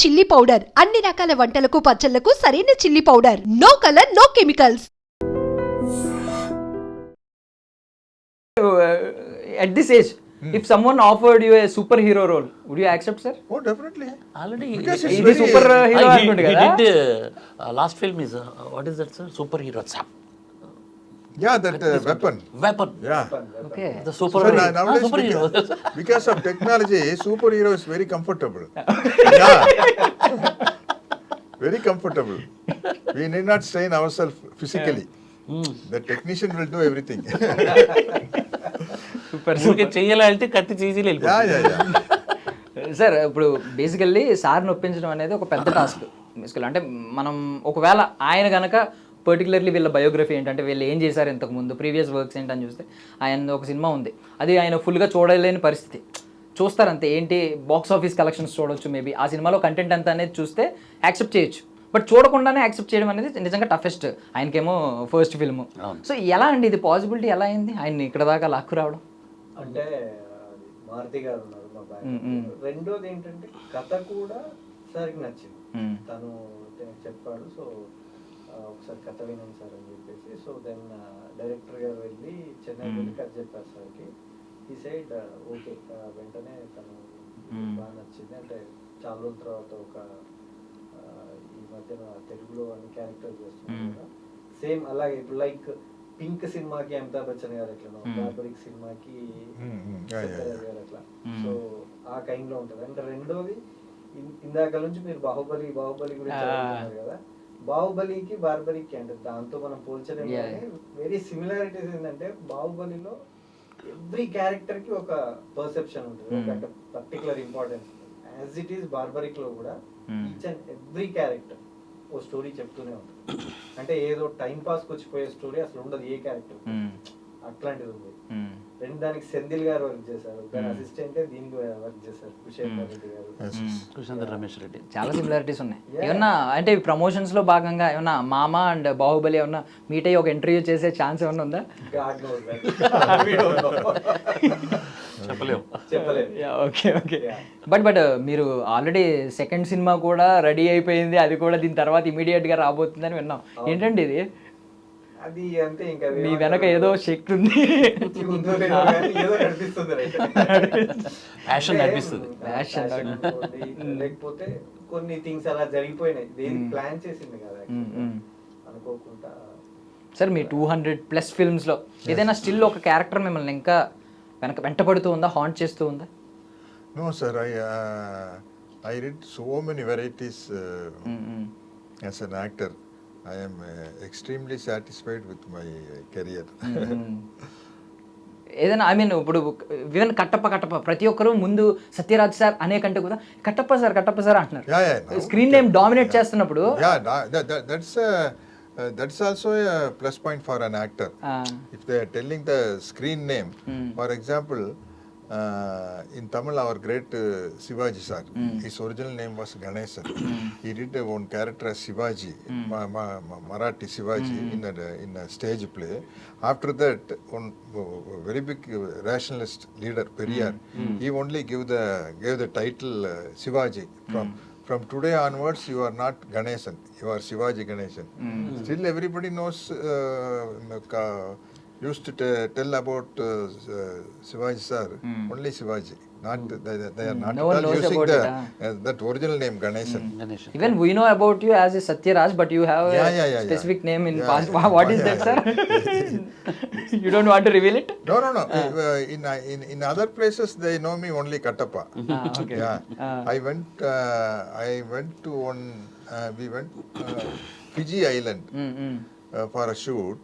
Chilli powder అన్ని రకాల వంటలకు పచ్చళ్లకు సరైన chilli powder. No colour, no chemicals. At this age, if someone offered you a superhero role, would you accept, sir? Oh, definitely. Already Because it's ఇది very- super hero he అనుకుంటు కదా. did last film is what is that, sir? Superhero. Zap. Yeah, that weapon. Weapon. Yeah. Okay. The So superhero. nowadays, Superhero. because of technology, superhero is very comfortable. Yeah. Very comfortable. We need not strain ourselves physically. The technician will do everything. Super ఊరికే చెయ్యాలంటే కత్తి చీజీలు Yeah, yeah, yeah. Sir ఇప్పుడు basically సార్ని ఒప్పించడం అనేది ఒక పెద్ద task బేసికల్. అంటే మనం ఒకవేళ ఆయన కనుక పర్టికులర్లీ వీళ్ళ బయోగ్రఫీ ఏంటంటే వీళ్ళు ఏం చేశారు ఇంతకుముందు, ప్రీవియస్ వర్క్స్ ఏంటని చూస్తే ఆయన ఒక సినిమా ఉంది, అది ఆయన ఫుల్గా చూడలేని పరిస్థితి. చూస్తారంతే, ఏంటి బాక్స్ ఆఫీస్ కలెక్షన్స్ చూడొచ్చు, మేబీ ఆ సినిమాలో కంటెంట్ అంతా అనేది చూస్తే యాక్సెప్ట్ చేయొచ్చు. బట్ చూడకుండానే యాక్సెప్ట్ చేయడం అనేది నిజంగా టఫెస్ట్. ఆయనకేమో ఫస్ట్ ఫిల్మ్. సో ఎలా అండి ఇది పాసిబిలిటీ ఎలా అయింది ఆయన్ని ఇక్కడ దాకా లాక్కు రావడం? అంటే మారుతి గారు ఉన్నారు మా బ్యాక్. రెండోది ఏంటంటే కథ కూడా సార్కి నచ్చింది. తను చెప్పాడు, సో ఒకసారి కథ వినండి సార్ అని చెప్పేసి. సో దెన్ డైరెక్టర్ గారు వెళ్ళి చెన్నై వెళ్ళి కథ చెప్పారు సార్కి. ఈ సైడ్ ఓకే, వెంటనే తను బాగా నచ్చింది. అంటే చాలా రోజుల తర్వాత ఒక ఈ మధ్యన తెలుగులో అని క్యారెక్టర్ చేస్తున్నాడు కదా, సేమ్ అలాగే ఇప్పుడు లైక్ పింక్ సినిమాకి అమితాబ్ బచ్చన్ గారు ఎట్లా, బార్బరిక్ సినిమాకి గారు అట్లా. సో ఆ కైండ్ లో ఉంటది. అంటే రెండోది ఇందాక నుంచి మీరు బాహుబలి గురించి అడుగుతున్నారు కదా, బాహుబలికి బార్బరికి అంటే దాంతో మనం పోల్చలేము. వెరీ సిమిలారిటీస్ ఏంటంటే బాహుబలిలో ఎవ్రీ క్యారెక్టర్ కి ఒక పర్సెప్షన్ ఉంటుంది, ఒక particular importance. As it is Barbarik లో కూడా ఈచ్ అండ్ ఎవ్రీ క్యారెక్టర్ ఓ స్టోరీ చెప్తూనే ఉంటుంది. అంటే ఏదో టైం పాస్ వచ్చిపోయే స్టోరీ అసలు ఉండదు ఏ క్యారెక్టర్, అట్లాంటిది ఉంది. రెండు దానికి సెంధిల్ గారు వర్క్ చేశారు, దాని అసిస్టెంట్ దీనికి వర్క్ చేశారు కుశేందర్ రెడ్డి గారు, కుశేందర్ రమేష్ రెడ్డి. చాలా సిమిలారిటీస్ ఉన్నాయి. ఏమన్నా అంటే ప్రమోషన్స్ లో భాగంగా ఏమన్నా మామ అండ్ బాహుబలి ఏమన్నా మీట్ అయ్యి ఒక ఇంటర్వ్యూ చేసే ఛాన్స్ ఏమన్నా ఉందా? God knows that. We don't know. చెప్పలేము. Okay okay. బట్ మీరు ఆల్రెడీ సెకండ్ సినిమా కూడా రెడీ అయిపోయింది, అది కూడా దీని తర్వాత ఇమీడియట్ గా రాబోతుందని విన్నాం. ఏంటండి ఇది? అది అంతే, ఇంకా మీ వెనక ఏదో శక్తి ఉంది, ఏదో నడిపిస్తుంది, ప్యాషన్ నడిపిస్తుంది. లేకపోతే కొన్ని థింగ్స్ అలా జరిగిపోయినాయి, దేనికి ప్లాన్ చేసింది కదా అనుకోకుండా. సార్ మీ 200+ ఫిల్మ్స్లో ఏదైనా స్టిల్ ఒక క్యారెక్టర్ మిమ్మల్ని ఇంకా వెంటపడుతూ ఉందా, హాంట్ చేస్తూ ఉందా? No, sir. I read so many varieties as an actor. I am extremely satisfied with my career. ఏదైనా ఐ మీన్ ఇప్పుడు ఈవెన్ కట్టప్ప ప్రతి ఒక్కరు ముందు సత్యరాజ్ సార్ అనే కంటే కూడా కట్టప్ప సార్ అంటున్నారు. స్క్రీన్ నేమ్ డామినేట్ చేస్తున్నప్పుడు That's also a plus point for an actor. If they are telling the screen name, for example, in Tamil, our great Shivaji sir, his original name was Ganesan. He did one character as Shivaji, Marathi Shivaji, in a stage play. After that, one very big rationalist leader, Periyar, he only gave the title Shivaji. From today onwards, you are not Ganesan, you are Shivaji Ganesan. Still, everybody knows, used to tell about Shivaji sir, only Shivaji. They are not No one at all knows using about that original name, Ganesan. Even we know about you as a Satyaraj, but you have a specific name in past. What is that, sir? You don't want to reveal it? No. In other places, they know me only Kattappa. Okay. Yeah. I went to one. We went Fiji Island for a shoot.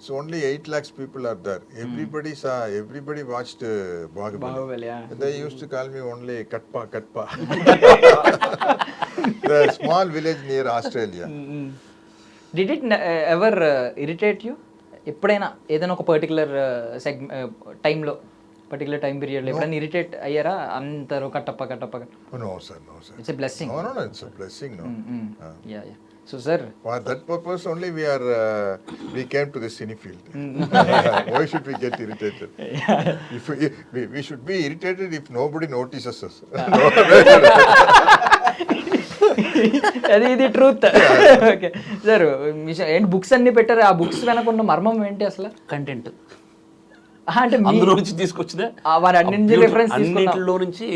So only 8 lakhs people are there. Everybody watched Bahubali. Yeah. They used to call me only Katpa. The small village near Australia. Did it ever irritate you? ఎప్పుడైనా ఏదైనా ఒక particular టైంలో particular time పీరియడ్లో ఎప్పుడైనా irritate అయ్యారా అందరూ Kattappa? No, sir. It's a blessing. No, it's a blessing, no. Yeah. So, sir, For that purpose only we came to the cine field. Why should we get irritated? If we should be irritated if nobody notices us. అది ఇది truth. Okay sir, ఏంటి books అన్ని పెట్టారు, ఆ books వెనకున్న మర్మం ఏంటి అసలు? కంటెంట్ అంటే అందులో నుంచి తీసుకొచ్చిన వారి అన్ని రిఫరెన్స్ అన్నిటిలో నుంచి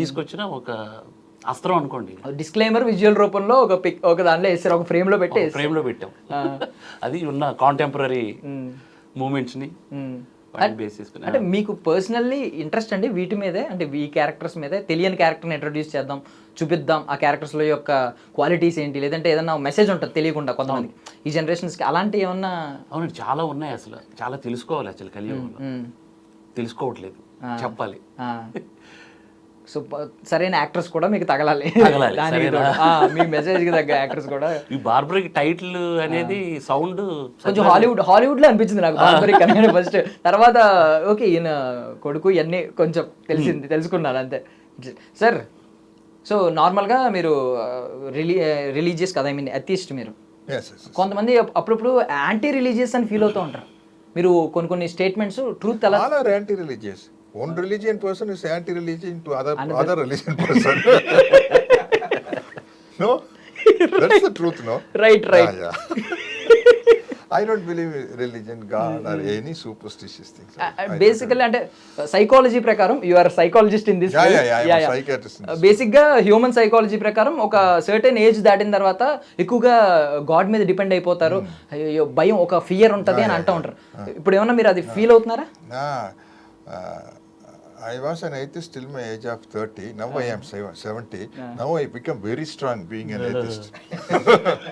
తీసుకొచ్చిన ఒక అస్త్రం అనుకోండి. డిస్క్లైమర్ విజువల్ రూపంలో ఒక దాంట్లో వేసారు, ఒక ఫ్రేమ్ లో పెట్టి ఫ్రేమ్ లో పెట్టాం. అది ఉన్న కాంటెంపరీ మూమెంట్స్ ని బేస్ చేసుకుని. అంటే మీకు పర్సనల్లీ ఇంట్రెస్ట్ అండి వీటి మీదే, అంటే ఈ క్యారెక్టర్స్ మీదే తెలియని క్యారెక్టర్ని ఇంట్రడ్యూస్ చేద్దాం, చూపిద్దాం ఆ క్యారెక్టర్స్లో యొక్క క్వాలిటీస్ ఏంటి, లేదంటే ఏదన్నా మెసేజ్ ఉంటుంది తెలియకుండా కొంతమంది ఈ జనరేషన్స్కి, అలాంటివి ఏమన్నా? అవునండి, చాలా ఉన్నాయి. అసలు చాలా తెలుసుకోవాలి. అసలు కలియుగంలో తెలుసుకోవట్లేదు, చెప్పాలి. సో సరైన యాక్టర్స్ కూడా మీకు తగలాలి, మీ మెసేజ్కి తగ్గ యాక్టర్స్ కూడా. ఈ బార్బరిక్ టైటిల్ అనేది సౌండ్ కొంచెం హాలీవుడ్ లో అనిపించింది నాకు బార్బరిక్ అనేది ఫస్ట్. తర్వాత ఓకే ఈయన కొడుకు ఇవన్నీ కొంచెం తెలుసుకున్నాను అంతే. సార్, సో నార్మల్గా మీరు రిలీజియస్ కదా, ఐ మీన్ అథీస్ట్ మీరు. కొంతమంది అప్పుడప్పుడు యాంటీ రిలీజియస్ అని ఫీల్ అవుతూ ఉంటారు. మీరు కొన్ని స్టేట్మెంట్స్ ట్రూత్ అలా anti religious. One religion person is anti-religion to other religion person. No, that's the truth, no? Right. Yeah. I don't believe in religion, God, or any superstitious things. Basically, అంటే psychology ప్రకారం you are psychologist in this. Psychiatrist. Basic గా human psychology ప్రకారం ఒక certain age దాటిన తర్వాత ఎక్కువగా God మీద depend అయిపోతారు, భయం, ఒక ఫియర్ ఉంటది అని అంటూ ఉంటారు. ఇప్పుడు ఏమన్నా మీరు అది ఫీల్ అవుతున్నారా? I was an atheist till my age of 30. Now I am 70. Now I become very strong being an atheist.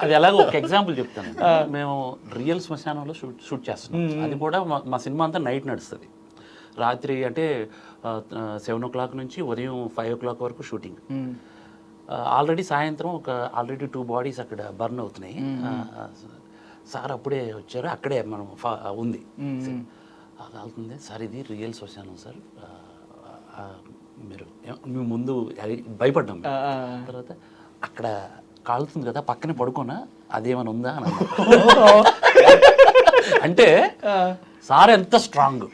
అది ఎలాగో ఒక ఎగ్జాంపుల్ చెప్తాను. మేము రియల్ శ్మశానంలో షూట్ చేస్తున్నాం. అది కూడా మా సినిమా అంతా నైట్ నడుస్తుంది. రాత్రి అంటే 7 o'clock నుంచి ఉదయం 5 o'clock వరకు షూటింగ్. ఆల్రెడీ సాయంత్రం ఆల్రెడీ 2 bodies అక్కడ బర్న్ అవుతున్నాయి. సార్ అప్పుడే వచ్చారు, అక్కడే మనం ఉంది అవుతుంది. సార్ ఇది రియల్ శ్మశానం సార్, మీరు మేము ముందు భయపడ్డాం. తర్వాత అక్కడ కాలుతుంది కదా పక్కనే పడుకోనా, అదేమైనా ఉందా అని అంటే సార్ ఎంత స్ట్రాంగ్,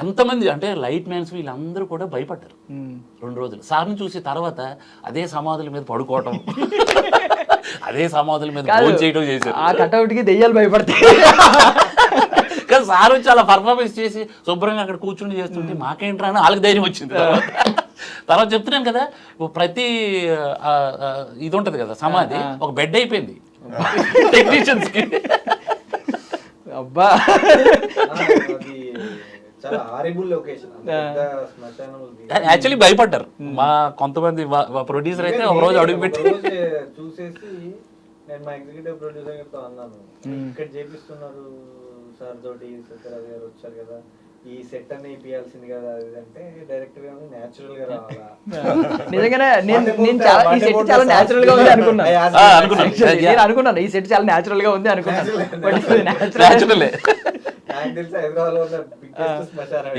ఎంతమంది అంటే లైట్ మ్యాన్స్ వీళ్ళందరూ కూడా భయపడ్డారు 2 రోజులు. సార్ని చూసి తర్వాత అదే సమాధుల మీద పడుకోవటం, అదే సమాధుల మీద భోజనం చేయడం చేశారు. ఆ కటౌట్కి దెయ్యాలు భయపడతాయి. కానీ సార్ వచ్చి అలా పర్ఫార్మెన్స్ చేసి శుభ్రంగా అక్కడ కూర్చుని చేస్తుంటే మాకేంట్రా అని వాళ్ళకి ధైర్యం వచ్చింది. తర్వాత చెప్తున్నాను కదా, ప్రతి ఇది ఉంటుంది కదా సమాధి ఒక బెడ్ అయిపోయింది టెక్నీషియన్స్ కి. అబ్బా, యాక్చువల్లీ భయపడ్డారు మా కొంతమంది ప్రొడ్యూసర్ అయితే ఒక రోజు అడుగు పెట్టి చూసేసి నేను మా ఎగ్జిక్యూటివ్ ప్రొడ్యూసర్ అన్నాను, ఇక్కడ చేపిస్తున్నారు సార్ తోటి సత్యరాజు గారు వచ్చారు కదా, ఈ సెట్ అన్ని ఇప్పియాల్సింది కదా అంటే డైరెక్టర్ గా నేచురల్ గా రావాలా. నిజంగానే నేను చాలా నేచురల్ గా ఉంది అనుకున్నాను, ఈ సెట్ చాలా నేచురల్ గా ఉంది అనుకున్నాను.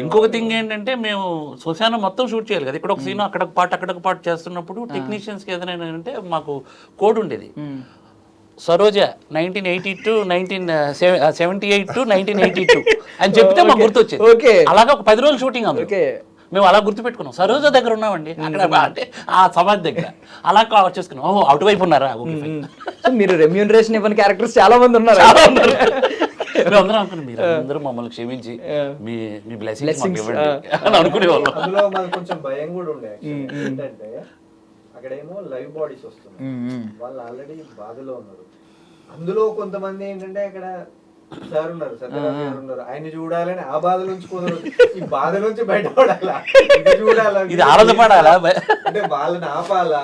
ఇంకొక థింగ్ ఏంటంటే మేము శ్మశానం మొత్తం షూట్ చేయాలి కదా, ఇక్కడ ఒక సీన్ అక్కడ ఒక పార్ట్ చేస్తున్నప్పుడు టెక్నీషియన్స్ కి ఏదైనా అంటే మాకు కోడ్ ఉండేది. సరోజ 1982 1978 to 1982 అని చెప్తే మాకు గుర్తొచ్చేది. అలాగా ఒక 10 రోజులు షూటింగ్ ఉంది. మేము అలా గుర్తుపెట్టుకున్నాం, సరోజ దగ్గర ఉన్నామండి అక్కడ అంటే ఆ సమాధి దగ్గర అలా చేసుకున్నాం. ఓహో అటువైపు ఉన్నారా. మీరు రెమ్యూనరేషన్ ఇవ్వని క్యారెక్టర్స్ చాలా మంది ఉన్నారు. మేము అందరం అనుకున్నాం మీరు అందరూ మమ్మల్ని క్షమించి మీ బ్లెస్సింగ్స్ ఇవ్వండి అని అనుకునేవాళ్ళం. అందులో మనకు కొంచెం భయం కూడా ఉండే. ఏంటంటే అక్కడేమో లైవ్ బాడీస్ వస్తున్నాయి, వాళ్ళు ఆల్రెడీ బాధలో ఉన్నారు. అందులో కొంతమంది ఏంటంటే అక్కడ సార్ ఉన్నారు, సత్యరాజు గారు ఉన్నారు, ఆయన చూడాలని ఆ బాధ నుంచి కుదరదు, ఈ బాధ నుంచి బయటపడాలా, చూడాలా, ఇది ఆనందపడాలా అంటే వాళ్ళని ఆపాలా,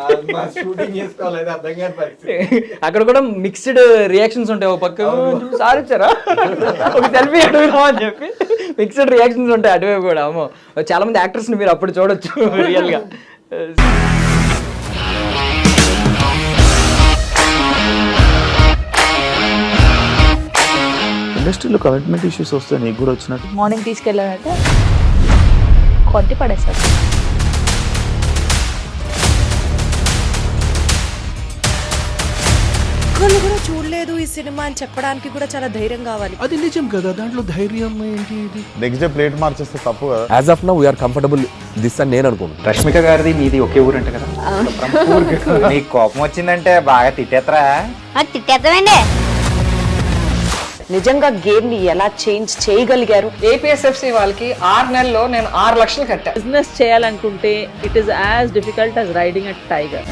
షూటింగ్ చేసుకోవాలి, అర్థం కాని పరిస్థితి. అక్కడ కూడా మిక్స్డ్ రియాక్షన్స్ ఉంటాయి. ఒక పక్క సార్ ఇచ్చారా ఒక సెల్ఫీ అడుగుదాం అని చెప్పి మిక్స్డ్ రియాక్షన్స్ ఉంటాయి అటువైపు కూడా. అమ్మో, చాలా మంది యాక్టర్స్ ని మీరు అప్పుడు చూడొచ్చు రియల్ గా. ఇండస్ట్రీలో కమిట్మెంట్ ఇష్యూస్ వస్తే నీకు కూడా వచ్చినట్టు? మార్నింగ్ తీసుకెళ్ళానంటే కొట్టి పడేస్తారు. ఒక్కళ్ళు కూడా చూడలేదు ఈ సినిమా అని చెప్పడానికి కూడా చాలా ధైర్యం కావాలి. అది నిజం కదా, దాంట్లో ధైర్యం ఏంటి? నెక్స్ట్ డే ప్లేట్ మార్చేస్తే తప్పు కదా. As of now we are comfortable this అని నేను అనుకుంటున్నాను. రష్మిక గారిది మీది ఒకే ఊరు అంట కదా? నీకు కోపం వచ్చిందంటే బాగా తిట్టేత్తరా? తిట్టేద్దామండి. నిజంగా గేమ్ ని ఎలా చేంజ్ చేయగలిగారు? ఏపీఎస్ఎఫ్సి వాళ్ళకి 6 నెలల్లో నేను 6 లక్షలు కట్టా. బిజినెస్ చేయాలనుకుంటే it is as difficult as riding a tiger.